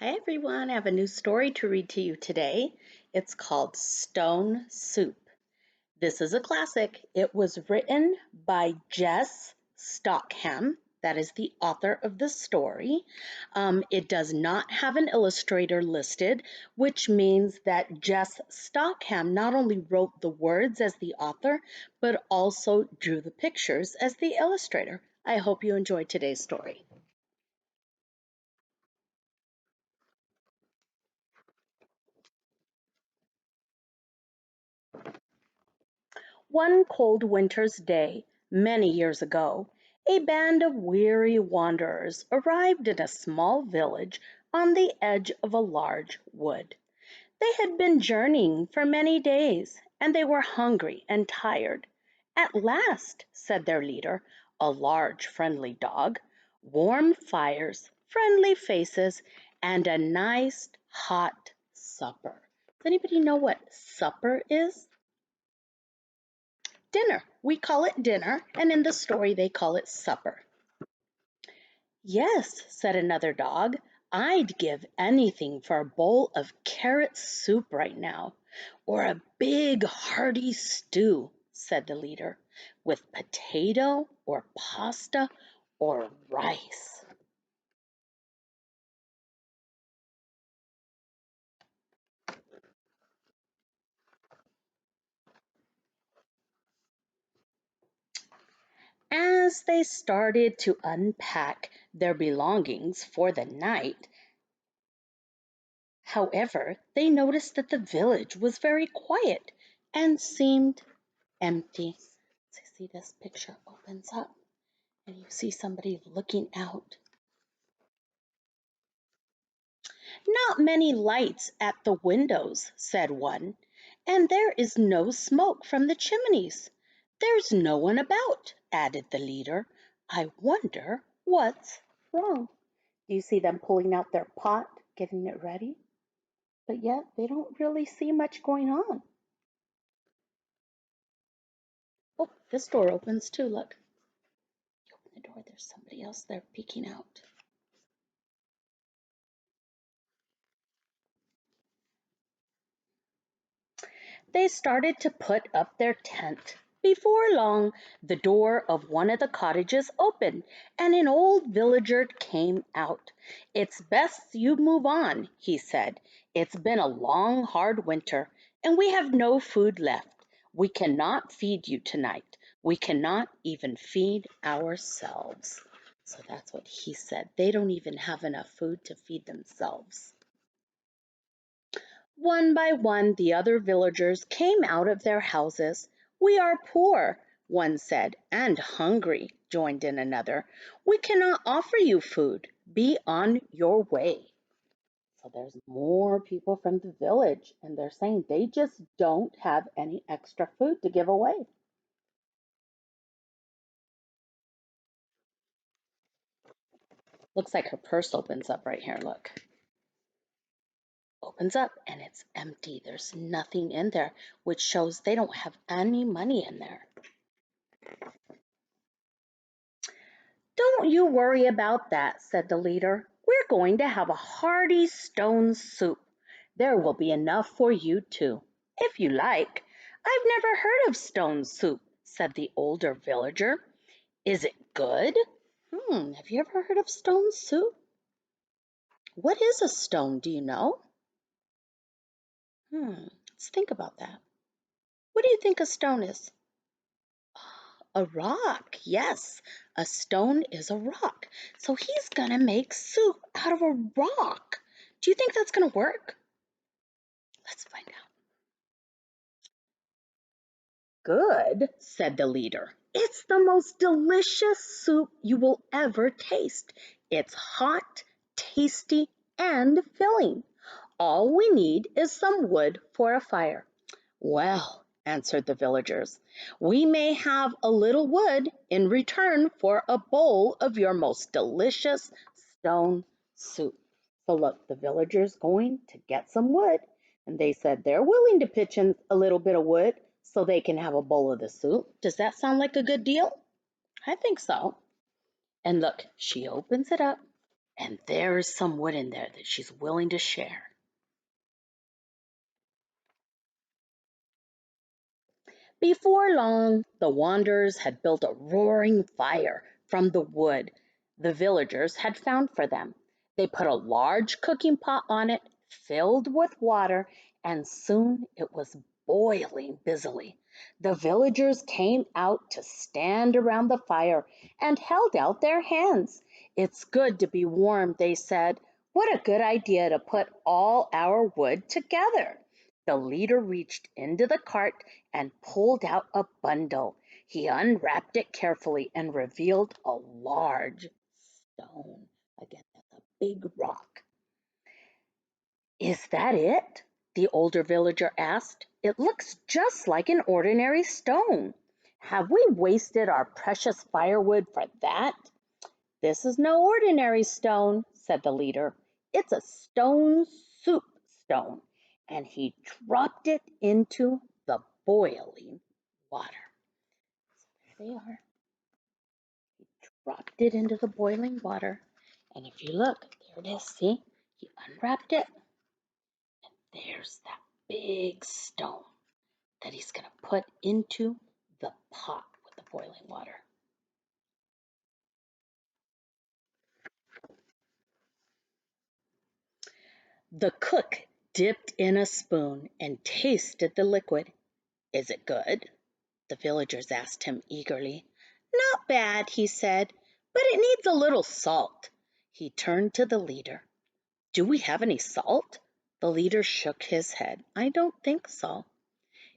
Hi everyone, I have a new story to read to you today. It's called Stone Soup. This is a classic. It was written by Jess Stockham. That is the author of the story. It does not have an illustrator listed, which means that Jess Stockham not only wrote the words as the author, but also drew the pictures as the illustrator. I hope you enjoyed today's story. One cold winter's day, many years ago, a band of weary wanderers arrived in a small village on the edge of a large wood. They had been journeying for many days, and they were hungry and tired. At last, said their leader, a large friendly dog, warm fires, friendly faces, and a nice hot supper. Does anybody know what supper is? Dinner. We call it dinner, and in the story they call it supper. Yes, said another dog. I'd give anything for a bowl of carrot soup right now, or a big hearty stew, said the leader, with potato or pasta or rice. As they started to unpack their belongings for the night, however, they noticed that the village was very quiet and seemed empty. So see, this picture opens up and you see somebody looking out. Not many lights at the windows, said one, and there is no smoke from the chimneys. There's no one about, added the leader. I wonder what's wrong. Do you see them pulling out their pot, getting it ready? But yet they don't really see much going on. Oh, this door opens too, look. You open the door, there's somebody else there peeking out. They started to put up their tent. Before long, the door of one of the cottages opened, and an old villager came out. It's best you move on, he said. It's been a long, hard winter, and we have no food left. We cannot feed you tonight. We cannot even feed ourselves. So that's what he said. They don't even have enough food to feed themselves. One by one the other villagers came out of their houses. "We are poor," one said, "and hungry," joined in another. "We cannot offer you food. Be on your way." So there's more people from the village, and they're saying they just don't have any extra food to give away. Looks like her purse opens up right here, look. Opens up and it's empty. There's nothing in there, which shows they don't have any money in there. "Don't you worry about that," said the leader. "We're going to have a hearty stone soup. There will be enough for you too, if you like." "I've never heard of stone soup," said the older villager. "Is it good?" Have you ever heard of stone soup? What is a stone, do you know? Let's think about that. What do you think a stone is? A rock, yes. A stone is a rock. So he's gonna make soup out of a rock. Do you think that's gonna work? Let's find out. Good, said the leader. It's the most delicious soup you will ever taste. It's hot, tasty, and filling. All we need is some wood for a fire. "Well," answered the villagers, "we may have a little wood in return for a bowl of your most delicious stone soup." So look, the villagers going to get some wood, and they said they're willing to pitch in a little bit of wood so they can have a bowl of the soup. Does that sound like a good deal? I think so. And look, she opens it up, and there's some wood in there that she's willing to share. Before long, the wanderers had built a roaring fire from the wood the villagers had found for them. They put a large cooking pot on it, filled with water, and soon it was boiling busily. The villagers came out to stand around the fire and held out their hands. "It's good to be warm," they said. "What a good idea to put all our wood together." The leader reached into the cart and pulled out a bundle. He unwrapped it carefully and revealed a large stone. Again, that's a big rock. "Is that it?" the older villager asked. "It looks just like an ordinary stone. Have we wasted our precious firewood for that?" "This is no ordinary stone," said the leader. "It's a stone soup stone." And he dropped it into the boiling water. There they are. He dropped it into the boiling water. And if you look, there it is. See? He unwrapped it. There's that big stone that he's going to put into the pot with the boiling water. The cook dipped in a spoon and tasted the liquid. "Is it good?" the villagers asked him eagerly. "Not bad," he said, "but it needs a little salt." He turned to the leader. "Do we have any salt?" The leader shook his head. "I don't think so."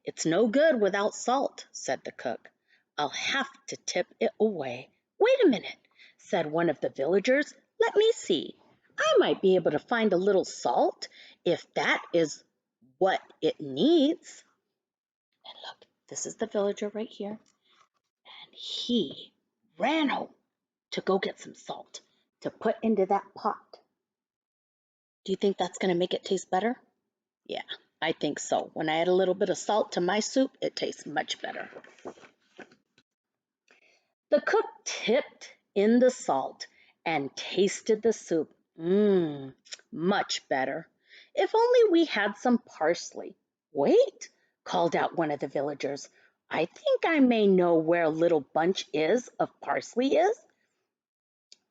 "It's no good without salt," said the cook. "I'll have to tip it away." "Wait a minute," said one of the villagers. "Let me see. I might be able to find a little salt if that is what it needs." And look, this is the villager right here. And he ran home to go get some salt to put into that pot. Do you think that's going to make it taste better? Yeah, I think so. When I add a little bit of salt to my soup, it tastes much better. The cook tipped in the salt and tasted the soup. Much better. If only we had some parsley. "Wait," called out one of the villagers. "I think I may know where a little bunch is of parsley is.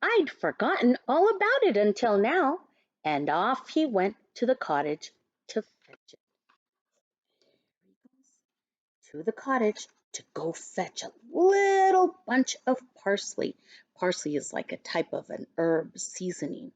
I'd forgotten all about it until now." And off he went to the cottage to fetch it. To the cottage to go fetch a little bunch of parsley. Parsley is like a type of an herb seasoning.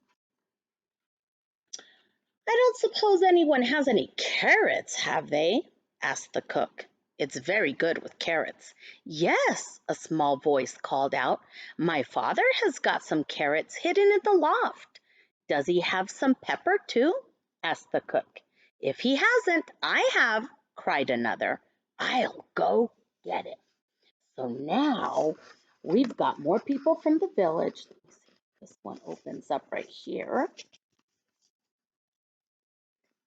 "I don't suppose anyone has any carrots, have they?" asked the cook. "It's very good with carrots." "Yes," a small voice called out. "My father has got some carrots hidden in the loft." "Does he have some pepper too?" asked the cook. "If he hasn't, I have," cried another. "I'll go get it." So now we've got more people from the village. Let me see. This one opens up right here.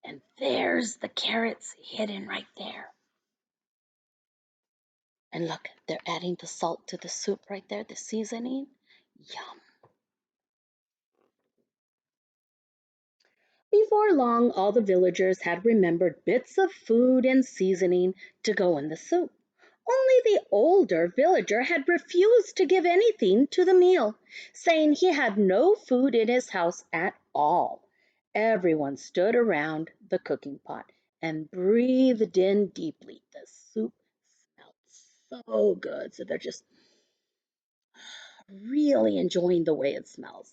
And there's the carrots hidden right there. And look, they're adding the salt to the soup right there, the seasoning. Yum. Before long, all the villagers had remembered bits of food and seasoning to go in the soup. Only the older villager had refused to give anything to the meal, saying he had no food in his house at all. Everyone stood around the cooking pot and breathed in deeply. The soup smelled so good, so they're just really enjoying the way it smells.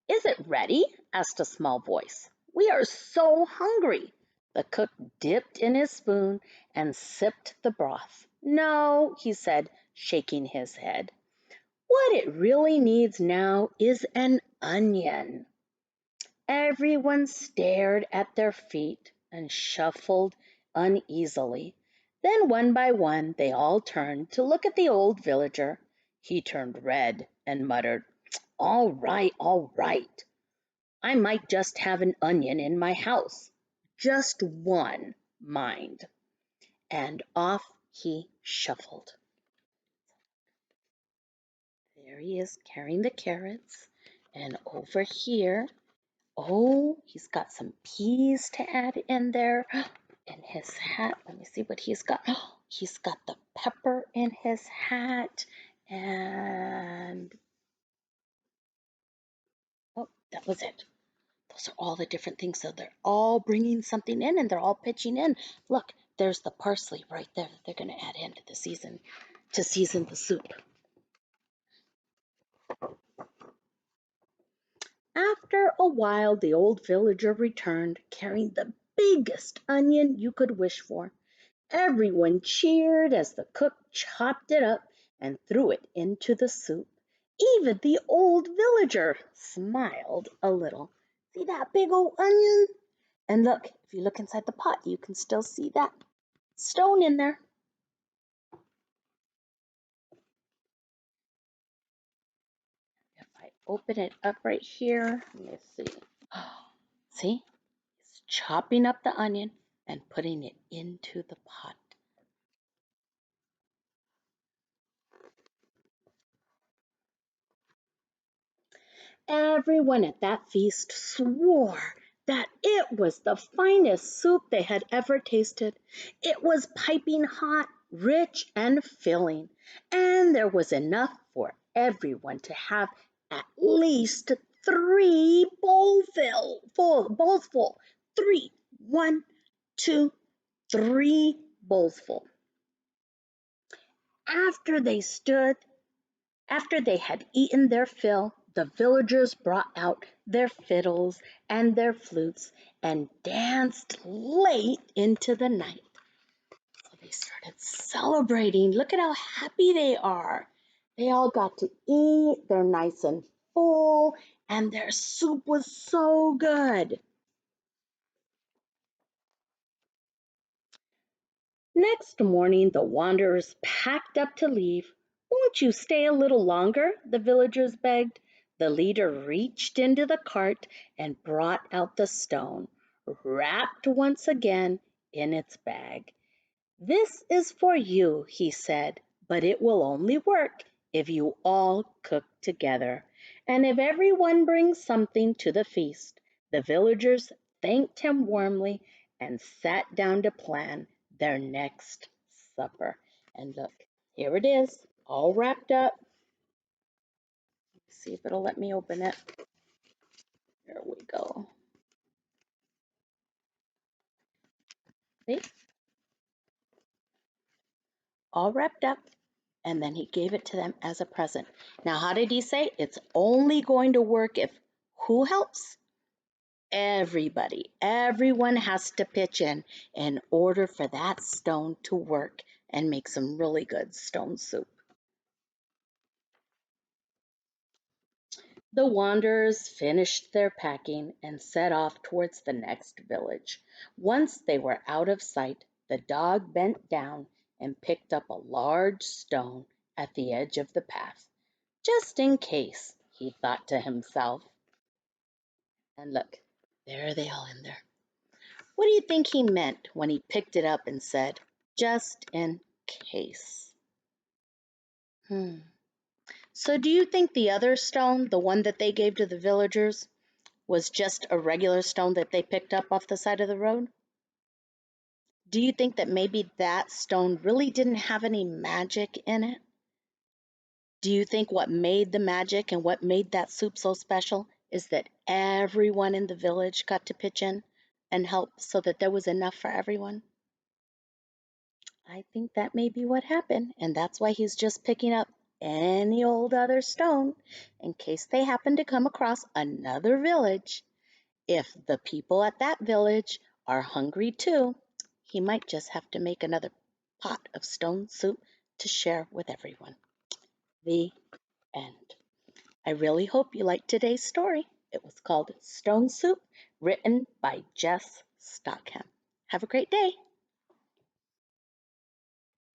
"Is it ready?" asked a small voice. "We are so hungry." The cook dipped in his spoon and sipped the broth. "No," he said, shaking his head. "What it really needs now is an onion." Everyone stared at their feet and shuffled uneasily. Then one by one they all turned to look at the old villager. He turned red and muttered, "All right, all right. I might just have an onion in my house. Just one, mind." And off he shuffled. There he is carrying the carrots And over here, oh, he's got some peas to add in there. In his hat, let me see what he's got. He's got the pepper in his hat. And, oh, that was it. Those are all the different things. So they're all bringing something in and they're all pitching in. Look, there's the parsley right there that they're going to add into the season to season the soup. After a while, the old villager returned, carrying the biggest onion you could wish for. Everyone cheered as the cook chopped it up and threw it into the soup. Even the old villager smiled a little. See that big old onion? And look, if you look inside the pot, you can still see that stone in there. If I open it up right here, let me see. See? He's chopping up the onion and putting it into the pot. Everyone at that feast swore that it was the finest soup they had ever tasted. It was piping hot, rich, and filling, and there was enough for everyone to have at least three bowls full. Three. One, two, three bowls full. After they stood After they had eaten their fill, the villagers brought out their fiddles and their flutes and danced late into the night. So they started celebrating. Look at how happy they are. They all got to eat. They're nice and full, and their soup was so good. Next morning, the wanderers packed up to leave. Won't you stay a little longer? The villagers begged. The leader reached into the cart and brought out the stone, wrapped once again in its bag. "This is for you," he said, "but it will only work if you all cook together, and if everyone brings something to the feast." The villagers thanked him warmly and sat down to plan their next supper. And look, here it is, all wrapped up. Let's see if it'll let me open it. There we go. See? All wrapped up. And then he gave it to them as a present. Now, how did he say? It's only going to work if who helps? Everybody. Everyone has to pitch in order for that stone to work and make some really good stone soup. The wanderers finished their packing and set off towards the next village. Once they were out of sight, the dog bent down and picked up a large stone at the edge of the path. Just in case, he thought to himself. And look, there are they all in there. What do you think he meant when he picked it up and said, just in case? So do you think the other stone, the one that they gave to the villagers, was just a regular stone that they picked up off the side of the road? Do you think that maybe that stone really didn't have any magic in it? Do you think what made the magic and what made that soup so special is that everyone in the village got to pitch in and help so that there was enough for everyone? I think that may be what happened, and that's why he's just picking up any old other stone in case they happen to come across another village. If the people at that village are hungry too, he might just have to make another pot of stone soup to share with everyone. The end. I really hope you liked today's story. It was called Stone Soup, written by Jess Stockham. Have a great day.